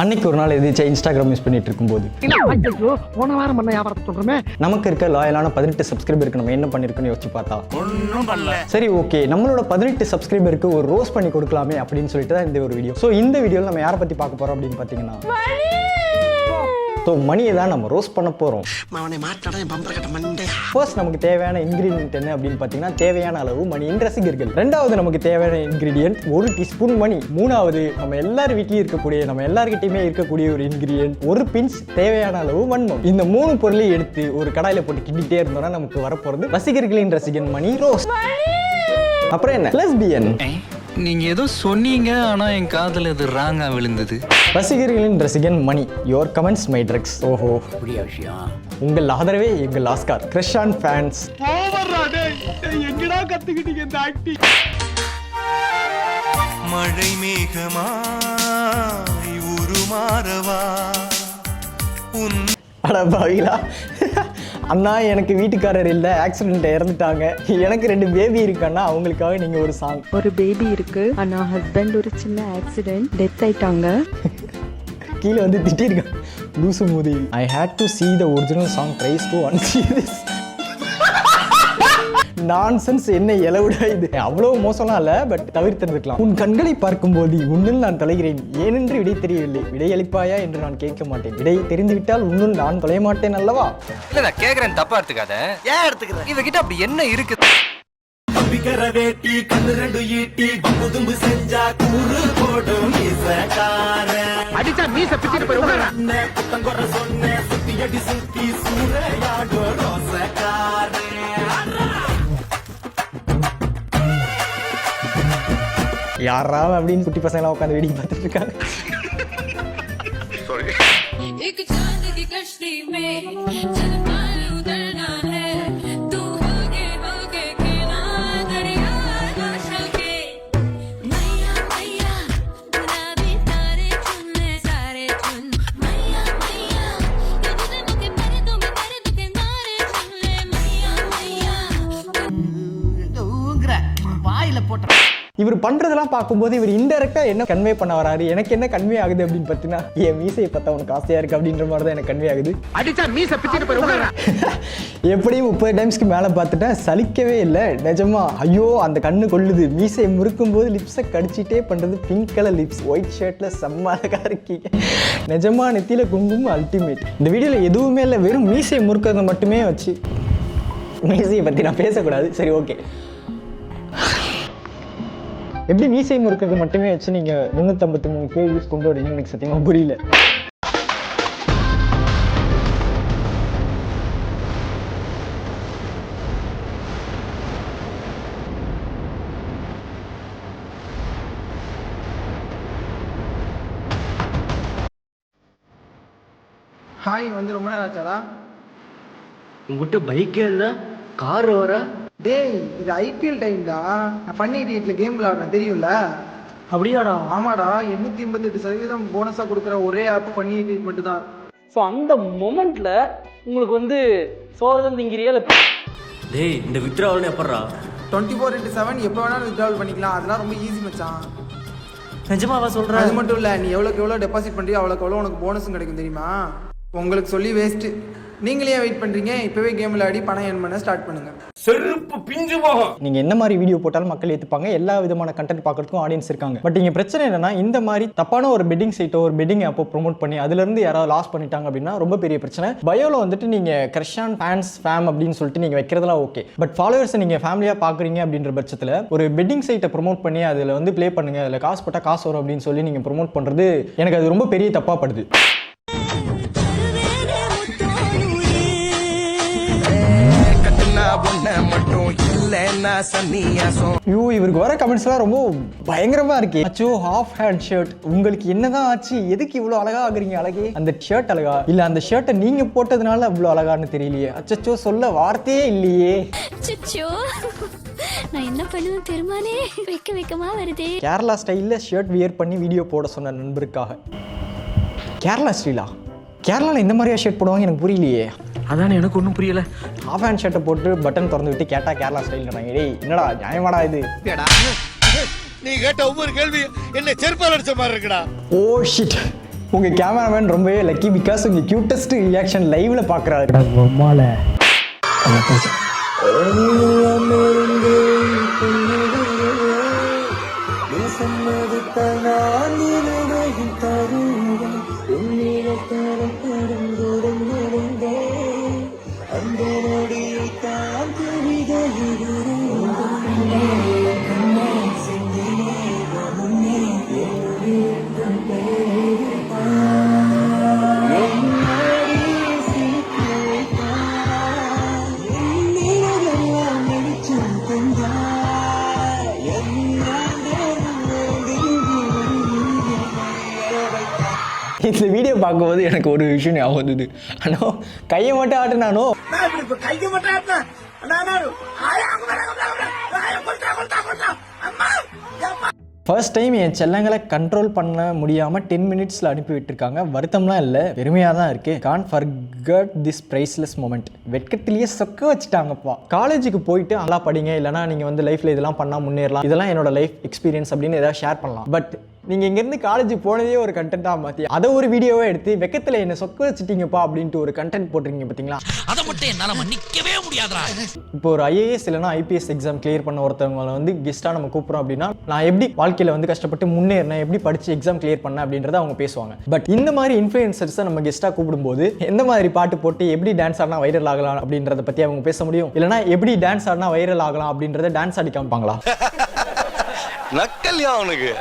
அன்னைக்கு ஒரு நாள் எதிர்த்து இன்ஸ்டாகிராம் யூஸ் பண்ணிட்டு இருக்கும்போது போன வாரம் பண்ண வியாபாரத்தை சொல்றேன். நமக்கு இருக்க லாயலான 18 சப்ஸ்கிரைபருக்கு நம்ம என்ன பண்ணிருக்கோம்னு யோசிச்சு பார்த்தா ஒன்றும் பண்ணல. சரி ஓகே, நம்மளோட 18 சப்ஸ்கிரைபருக்கு ஒரு ரோஸ் பண்ணி கொடுக்கலாமே அப்படின்னு சொல்லிட்டு தான் இந்த ஒரு வீடியோ. ஸோ இந்த வீடியோவில் நம்ம யாரை பற்றி பார்க்க போறோம் அப்படின்னு பார்த்தீங்கன்னா ஸோ மணியை தான் நம்ம ரோஸ்ட் பண்ண போகிறோம். ஃபர்ஸ்ட் நமக்கு தேவையான இன்கிரீடியன்ட் என்ன அப்படின்னு பார்த்தீங்கன்னா தேவையான அளவு மணியின் ரசிகர்கள். ரெண்டாவது நமக்கு தேவையான இன்கிரீடியன்ட் 1 டீஸ்பூன் மணி. மூணாவது நம்ம எல்லார் வீட்லையும் இருக்கக்கூடிய நம்ம எல்லார்கிட்டையுமே இருக்கக்கூடிய ஒரு இன்கிரீடியன்ட் 1 பிஞ்ச் தேவையான அளவு வன்மம். இந்த 3 பொருளையும் எடுத்து ஒரு கடாயில போட்டு கிண்டிட்டே இருந்தோம்னா நமக்கு வரப்போறது ரசிகர்களின் ரசிகன் மணி ரோஸ்ட். அப்புறம் என்ன லெஸ்பியன்? நீங்க ஏதோ சொன்னீங்க, ஆனா என் காதுல இது ராங்கா விழுந்தது. ரசிகர்களின் ரசிகன் மணி, யோர் கமெண்ட்ஸ் மை ட்ரக்ஸ். ஓஹோ, அப்படியே விஷயம். உங்கள் ஆதரவே எங்கள் ஆஸ்கார். Crush on fans. எங்கடா கத்துக்கிட்டீங்க இந்த ஆக்டிங்? மழை மேகமாய் உருமாறவா உன் அட பாவிகளா, அண்ணா எனக்கு வீட்டுக்காரர் இல்லை, ஆக்சிடென்ட் இறந்துட்டாங்க, எனக்கு 2 பேபி இருக்காண்ணா, அவங்களுக்காக நீங்கள் ஒரு சாங். ஒரு பேபி இருக்கு, ஆனா ஹஸ்பண்ட் ஒரு சின்ன ஆக்சிடென்ட் டெத் ஆயிட்டாங்க. கீழே வந்து திட்டிருக்காங்க லூசு மோதி. I hate to see the original song tries to unsee this. Nonsense, என்ன எலவுடா இது? அவ்வளவு மோசம்லாம் இல்ல, பட் தவிர்த்திருக்கலாம். உன் கண்களை பார்க்கும்போது உன்னில் நான் தொலைகிறேன், ஏனென்று விடை தெரியவில்லை, விடை அளிப்பாயா என்று நான் கேட்க மாட்டேன், விடை தெரிந்துவிட்டால் உன்னுள் நான் தொலைய மாட்டேன் அல்லவா? இல்ல நான் கேக்குறேன், தப்பா எடுத்துக்காத. ஏன் எடுத்துக்கிறேன்? இவகிட்ட அப்படி என்ன இருக்கு? வேட்டி கண்ணு 2 ஈட்டி பம்புதும்பு செஞ்சா கூறு போடும் இசக்கார அடிச்சா மீச பிச்சிட்டு போயிடுவாங்க. புத்தங்கொர சொன்ன சுத்தி அடி சுத்தி சூறையாடோ ரோசக்கார. யாரா அப்படின்னு குட்டி பசங்களாம் உட்காந்து வேடிக்கை பார்த்துட்டு இருக்காங்க. வாயில போட்ட இவர் பண்றதெல்லாம் பார்க்கும்போது இவர் இன்டெரக்டா என்ன கன்வே பண்ண வராரு, எனக்கு என்ன கன்வே ஆகுது அப்படின்னு பார்த்தீங்கன்னா என் மீசையை பார்த்தா உனக்கு ஆசையா இருக்கு அப்படின்ற மாதிரி தான் எனக்கு கன்வே ஆகுது. அடிச்சா மீச பிச்சிட்டு போயிடுவாங்க. எப்படியும் 30 டைம்ஸ்க்கு மேலே பார்த்துட்டேன், சலிக்கவே இல்லை நிஜமா. ஐயோ அந்த கண்ணு கொள்ளுது. மீசையை முறுக்கும் போது லிப்ஸை கடிச்சிட்டே பண்றது பிங்க் கலர் லிப்ஸ், ஒயிட் ஷர்ட்ல செம்ம அழகா இருக்கீங்க நிஜமா. நெத்தியில குங்குமம் அல்டிமேட். இந்த வீடியோல எதுவுமே இல்லை, வெறும் மீசையை முறுக்கிறத மட்டுமே வச்சு. மீசையை பத்தி நான் பேசக்கூடாது, சரி ஓகே. எப்படி மீசை முறுக்கிறது மட்டுமே வச்சு நீங்க 353 கேள்விஸ் கொண்டு வரீங்கன்னு எனக்கு சத்தியமா புரியல. ஹாய், வந்து ரொம்ப நேரம் ஆச்சாடா? உங்ககிட்ட பைக்கே இல்லை, கார் வர. டேய், இது ஐபிஎல் டைம்டா. நான் பண்ணி வீட்டில் கேம் விளாடுறேன், தெரியும்ல? அப்படியாடா? ஆமாடா, 888% போனஸா கொடுக்குற ஒரே ஆப் பண்ணி மட்டும் தான். ஸோ அந்த மொமெண்ட்ல உங்களுக்கு வந்து சோதனை திங்கிறியா? டேய், இந்த வித்ராவல் எப்படா? 24/7 எப்போ வேணாலும் வித்ட்ராவல் பண்ணிக்கலாம். அதெல்லாம் ரொம்ப ஈஸி மச்சான். நிஜமாவா சொல்கிறேன்? அது மட்டும் இல்லை, நீ எவ்வளோ டெபாசிட் பண்ணுறியோ அவ்வளோக்கு எவ்வளோ உனக்கு போனஸும் கிடைக்கும் தெரியுமா? உங்களுக்கு சொல்லி வேஸ்ட்டு. நீங்களே வெயிட் பண்றீங்க? இப்பவே கேம் விளையாடி பணம் ஏர்ன் பண்ண ஸ்டார்ட் பண்ணுங்க. செருப்பு பிஞ்சு போகும். நீங்க என்ன மாதிரி வீடியோ போட்டாலும் மக்கள் ஏத்துப்பாங்க, எல்லா விதமான கண்டென்ட் பார்க்கறதுக்கும் ஆடியன்ஸ் இருக்காங்க. பட் இங்க பிரச்சனை என்னன்னா, இந்த மாதிரி தப்பான ஒரு பெட்டிங் சைட்டோ ஒரு பெட்டிங் ஆப்போ ப்ரோமோட் பண்ணி அதுல இருந்து யாராவது லாஸ் பண்ணிட்டாங்க அப்படின்னா ரொம்ப பெரிய பிரச்சனை. பயோல வந்துட்டு நீங்க கிரஷான் ஃபேன்ஸ் ஃபேம் அப்படின்னு சொல்லிட்டு நீங்க வைக்கிறதுலாம் ஓகே, பட் ஃபாலோவர்ஸ் நீங்க ஃபேமிலியா பாக்குறீங்க அப்படின்ற பட்சத்துல ஒரு பெட்டிங் சைட்டை ப்ரோமோட் பண்ணி அதுல வந்து ப்ளே பண்ணுங்க, அதுல காசு போட்டா காசு வரும் அப்படின்னு சொல்லி நீங்க ப்ரோமோட் பண்றது எனக்கு அது ரொம்ப பெரிய தப்பா படுது. ஐயோ, இவருக்கு வர கமெண்ட்ஸ்லாம் ரொம்ப பயங்கரமா இருக்கு. அச்சோ, ஹாஃப் ஹேண்ட் ஷர்ட், உங்களுக்கு என்னதான் ஆச்சு? எதுக்கு இவ்வளவு அழகா ஆகுறீங்க? அழகே அந்த ஷர்ட் அழகா இல்ல அந்த ஷர்ட்டை நீங்க போட்டதுனால இவ்வளவு அழகான்னு தெரியலையே. அச்சோ, சொல்ல வார்த்தையே இல்லையே. நான் என்ன பண்ணுவேன் தெரியுமானே, வெக்கமா வருதே. கேரளா ஸ்டைல்ல ஷர்ட் வியர் பண்ணி வீடியோ போட சொன்ன நண்பருக்காக. கேரளா ஸ்டைலா? கேரளாவில் இந்த மாதிரியா ஷர்ட் போடுவாங்க? எனக்கு புரியலையே. அதானே எனக்கு ஒன்றும் புரியல. ஹாஃப் ஹேண்ட் ஷர்ட்டை போட்டு பட்டன் திறந்து விட்டு கேட்டா கேரளா ஸ்டைல். டேய் என்னடா நியாயமாடா இது? நீ கேட்ட ஒவ்வொரு கேள்வி என்ன செருப்பால் அடிச்ச மாதிரி இருக்குடா. ஓ ஷிட், உங்க கேமராமேன் ரொம்பவே லக்கி பிகாஸ் உங்க கியூட்டஸ்ட் ரியாக்ஷன் லைவ்ல பாக்குறாரு. இந்த வீடியோ பார்க்கும்போது எனக்கு ஒரு விஷயம் ஞாபகம் வந்தது. ஆனால் கையை மட்டும் ஆட்டினானோ ஃபர்ஸ்ட் டைம் என் செல்லங்களை கண்ட்ரோல் பண்ண முடியாமல் 10 மினிட்ஸில் அனுப்பி விட்டுருக்காங்க. வருத்தம்லாம் இல்லை, பெருமையாக தான் இருக்குது. Can't forget this priceless moment. வெட்கத்திலேயே சொக்க வச்சுட்டாங்கப்பா. காலேஜுக்கு போயிட்டு நல்லா படிங்க, இல்லைனா நீங்கள் வந்து லைஃப்பில் இதெல்லாம் பண்ணால் முன்னேறலாம், இதெல்லாம் என்னோட லைஃப் எக்ஸ்பீரியன்ஸ் அப்படின்னு ஏதாவது ஷேர் பண்ணலாம். பட் நீங்கள் இங்கேருந்து காலேஜுக்கு போனதே ஒரு கண்டென்ட்டாக மாற்றி அதை ஒரு வீடியோவை எடுத்து வெக்கத்தில் என்ன சொக்க வச்சுட்டீங்கப்பா அப்படின்ட்டு ஒரு கண்டென்ட் போட்டிருக்கீங்க பார்த்தீங்களா? அதை மட்டும் என்னால மன்னிக்கவே முடியாதுடா. இப்போ ஒரு ஐஏஎஸ் இல்லைனா ஐபிஎஸ் எக்ஸாம் கிளியர் பண்ண ஒருத்தவங்களை வந்து கெஸ்ட்டாக நம்ம கூப்பிட்றோம் அப்படின்னா, நான் எப்படி வாழ்க்கையில் வந்து கஷ்டப்பட்டு முன்னேறினேன், எப்படி படித்து எக்ஸாம் கிளியர் பண்ணேன் அப்படின்றத அவங்க பேசுவாங்க. பட் இந்த மாதிரி இன்ஃப்ளூயன்சர்ஸை நம்ம கெஸ்ட்டாக கூப்பிடும்போது எந்த மாதிரி பாட்டு போட்டு எப்படி டான்ஸ் ஆடினா வைரல் ஆகலாம் அப்படின்றத பற்றி அவங்க பேச முடியும், இல்லைனா எப்படி டான்ஸ் ஆடினா வைரல் ஆகலாம் அப்படின்றத டான்ஸ் ஆடி காமிப்பாங்களா? நக்கல்யா அவனுக்கு.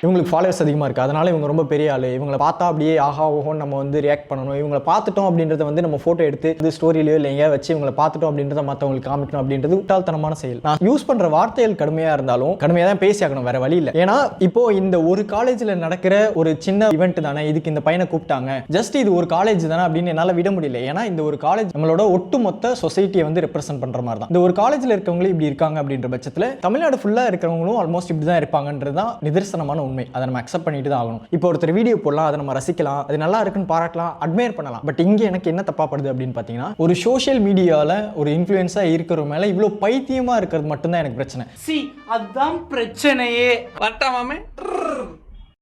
இவங்களுக்கு ஃபாலோவர்ஸ் அதிகமாக இருக்குது, அதனால இவங்க ரொம்ப பெரிய ஆள், இவங்களை பார்த்தா அப்படியே ஆஹா ஓஹோன்னு நம்ம வந்து ரியாக்ட் பண்ணணும், இவங்களை பார்த்துட்டோம் அப்படின்றத வந்து நம்ம ஃபோட்டோ எடுத்து இது ஸ்டோரியிலையோ இல்லை எங்கேயா வச்சு இவங்களை பார்த்துட்டோம் அப்படின்றத மற்றவங்களுக்கு காமிக்கணும் அப்படின்றது முட்டாள்தனமான செயல். நான் யூஸ் பண்ணுற வார்த்தைகள் கடுமையாக இருந்தாலும் கடுமையாக தான் பேசி ஆகணும், வேற வழி இல்லை. ஏன்னா இப்போ இந்த ஒரு காலேஜில் நடக்கிற ஒரு சின்ன இவெண்ட் தானே, இதுக்கு இந்த பையனை கூப்பிட்டாங்க, ஜஸ்ட் இது ஒரு காலேஜ் தானே அப்படின்னு என்னால் விட முடியல. ஏன்னா இந்த ஒரு காலேஜ் நம்மளோட ஒட்டுமொத்த சொசைட்டியை வந்து ரெப்ரசென்ட் பண்ணுற மாதிரி தான். இந்த ஒரு காலேஜில் இருக்கவங்களே இப்படி இருக்காங்க அப்படின்ற பட்சத்தில் தமிழ்நாடு ஃபுல்லாக இருக்கிறவங்களும் ஆல்மோஸ்ட் இப்படி தான் இருப்பாங்கன்றது தான் நிதர்சனமான உண்மை. அதை நம்ம அக்செப்ட் பண்ணிட்டு தான் ஆகணும். இப்போ ஒருத்தர் வீடியோ போடலாம், அதை நம்ம ரசிக்கலாம், அது நல்லா இருக்குன்னு பாராட்டலாம், அட்மையர் பண்ணலாம். பட் இங்கே எனக்கு என்ன தப்பாப்படுது அப்படின்னு பார்த்தீங்கன்னா, ஒரு சோஷியல் மீடியாவில் ஒரு இன்ஃப்ளூயன்ஸாக இருக்கிற மேலே இவ்வளோ பைத்தியமாக இருக்கிறது மட்டும்தான் எனக்கு பிரச்சனை. அதான் பிரச்சனையே. வரட்டாமே